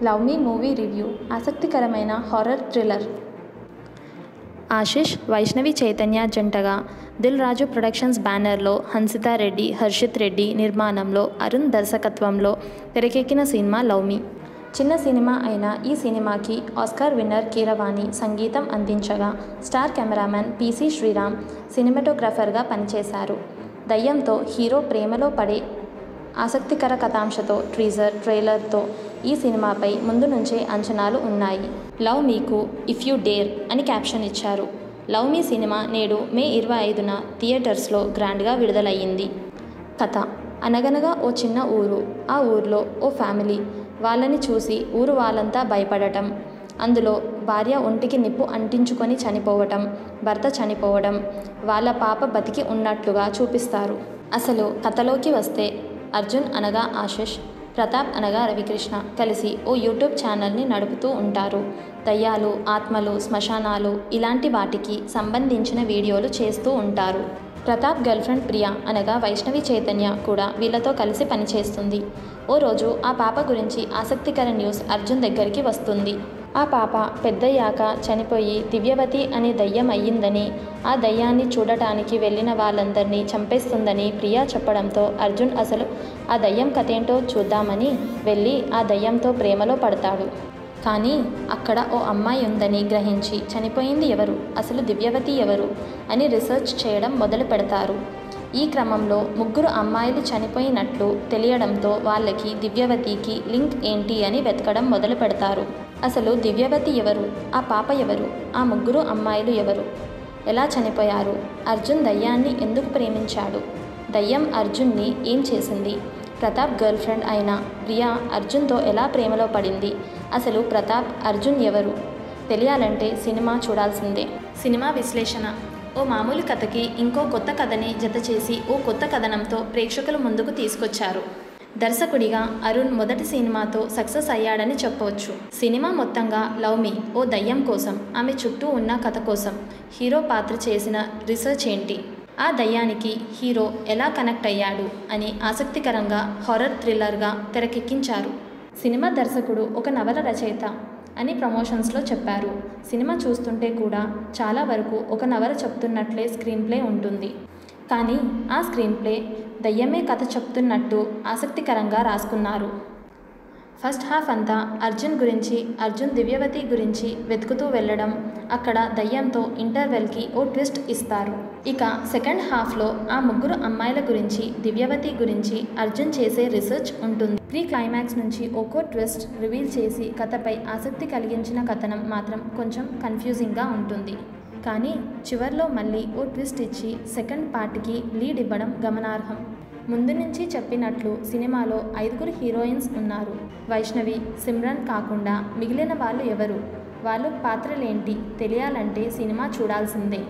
Love మీ movie review ఆసక్తికరమైన horror thriller. Ashish, Vaishnavi Chaitanya జంటగా Dil Raju productions బ్యానర్లో హన్సితా రెడ్డి, హర్షిత్ రెడ్డి నిర్మాణంలో అరుణ్ దర్శకత్వంలో తెరకెక్కిన సినిమా లవ్ మీ. చిన్న సినిమా అయిన ఈ సినిమాకి ఆస్కార్ విన్నర్ కీరవాణి సంగీతం అందించగా స్టార్ కెమెరామెన్ పిసి శ్రీరామ్ సినిమాటోగ్రఫర్గా పనిచేశారు. దయ్యంతో హీరో ప్రేమలో పడే ఆసక్తికర కథాంశతో టీజర్, ట్రైలర్తో ఈ సినిమాపై ముందు నుంచే అంచనాలు ఉన్నాయి. లవ్ మీకు ఇఫ్ యూ డేర్ అని క్యాప్షన్ ఇచ్చారు. లవ్ మీ సినిమా నేడు మే 25న థియేటర్స్లో గ్రాండ్గా విడుదలయ్యింది. కథ: అనగనగా ఓ చిన్న ఊరు. ఆ ఊర్లో ఓ ఫ్యామిలీ. వాళ్ళని చూసి ఊరు వాళ్ళంతా భయపడటం. అందులో భార్య ఒంటికి నిప్పు అంటించుకొని చనిపోవటం, భర్త చనిపోవడం, వాళ్ళ పాప బతికి ఉన్నట్లుగా చూపిస్తారు. అసలు కథలోకి వస్తే అర్జున్ అనగా ఆశిష్, ప్రతాప్ అనగా రవికృష్ణ కలిసి ఓ యూట్యూబ్ ఛానల్ని నడుపుతూ ఉంటారు. దయ్యాలు, ఆత్మలు, శ్మశానాలు ఇలాంటి వాటికి సంబంధించిన వీడియోలు చేస్తూ ఉంటారు. ప్రతాప్ గర్ల్ఫ్రెండ్ ప్రియా అనగా వైష్ణవి చైతన్య కూడా వీళ్ళతో కలిసి పనిచేస్తుంది. ఓ రోజు ఆ పాప గురించి ఆసక్తికర న్యూస్ అర్జున్ దగ్గరికి వస్తుంది. ఆ పాప పెద్దయ్యాక చనిపోయి దివ్యవతి అనే దయ్యం అయ్యిందని, ఆ దయ్యాన్ని చూడటానికి వెళ్ళిన వాళ్ళందరినీ చంపేస్తుందని ప్రియా చెప్పడంతో అర్జున్ అసలు ఆ దయ్యం కథేంటో చూద్దామని వెళ్ళి ఆ దయ్యంతో ప్రేమలో పడతాడు. కానీ అక్కడ ఓ అమ్మాయి ఉందని గ్రహించి చనిపోయింది ఎవరు, అసలు దివ్యవతి ఎవరు అని రీసెర్చ్ చేయడం మొదలు పెడతారు. ఈ క్రమంలో ముగ్గురు అమ్మాయిలు చనిపోయినట్లు తెలియడంతో వాళ్ళకి దివ్యవతికి లింక్ ఏంటి అని వెతకడం మొదలు పెడతారు. అసలు దివ్యవతి ఎవరు, ఆ పాప ఎవరు, ఆ ముగ్గురు అమ్మాయిలు ఎవరు, ఎలా చనిపోయారు, అర్జున్ దయ్యాన్ని ఎందుకు ప్రేమించాడు, దయ్యం అర్జున్ని ఏం చేసింది, ప్రతాప్ గర్ల్ ఫ్రెండ్ అయిన ప్రియా అర్జున్తో ఎలా ప్రేమలో పడింది, అసలు ప్రతాప్, అర్జున్ ఎవరు తెలియాలంటే సినిమా చూడాల్సిందే. సినిమా విశ్లేషణ: ఓ మామూలు కథకి ఇంకో కొత్త కథని జత చేసి ఓ కొత్త కథనంతో ప్రేక్షకుల ముందుకు తీసుకొచ్చారు. దర్శకుడిగా అరుణ్ మొదటి సినిమాతో సక్సెస్ అయ్యాడని చెప్పవచ్చు. సినిమా మొత్తంగా లవ్ మీ ఓ దయ్యం కోసం, ఆమె చుట్టూ ఉన్న కథ కోసం హీరో పాత్ర చేసిన రీసెర్చ్ ఏంటి, ఆ దయ్యానికి హీరో ఎలా కనెక్ట్ అయ్యాడు అని ఆసక్తికరంగా హారర్ థ్రిల్లర్గా తెరకెక్కించారు. సినిమా దర్శకుడు ఒక నవల రచయిత అని ప్రమోషన్స్లో చెప్పారు. సినిమా చూస్తుంటే కూడా చాలా వరకు ఒక నవల చెప్తున్నట్లే స్క్రీన్ ప్లే ఉంటుంది. కానీ ఆ స్క్రీన్ ప్లే దయ్యమే కథ చెప్తున్నట్టు ఆసక్తికరంగా రాసుకున్నారు. ఫస్ట్ హాఫ్ అంతా అర్జున్ గురించి, అర్జున్ దివ్యవతి గురించి వెతుకుతూ వెళ్ళడం, అక్కడ దయ్యంతో ఇంటర్వెల్కి ఓ ట్విస్ట్ ఇస్తారు. ఇక సెకండ్ హాఫ్లో ఆ ముగ్గురు అమ్మాయిల గురించి, దివ్యవతి గురించి అర్జున్ చేసే రీసెర్చ్ ఉంటుంది. ప్రీ క్లైమాక్స్ నుంచి ఒక్కో ట్విస్ట్ రివీల్ చేసి కథపై ఆసక్తి కలిగించిన కథనం మాత్రం కొంచెం కన్ఫ్యూజింగ్గా ఉంటుంది. కానీ చివర్లో మళ్ళీ ఓ ట్విస్ట్ ఇచ్చి సెకండ్ పార్ట్కి లీడ్ ఇవ్వడం గమనార్హం. ముందు నుంచి చెప్పినట్లు సినిమాలో 5 హీరోయిన్స్ ఉన్నారు. వైష్ణవి, సిమ్రన్ కాకుండా మిగిలిన వాళ్ళు ఎవరు, వాళ్ళు పాత్రలేంటి తెలియాలంటే సినిమా చూడాల్సిందే.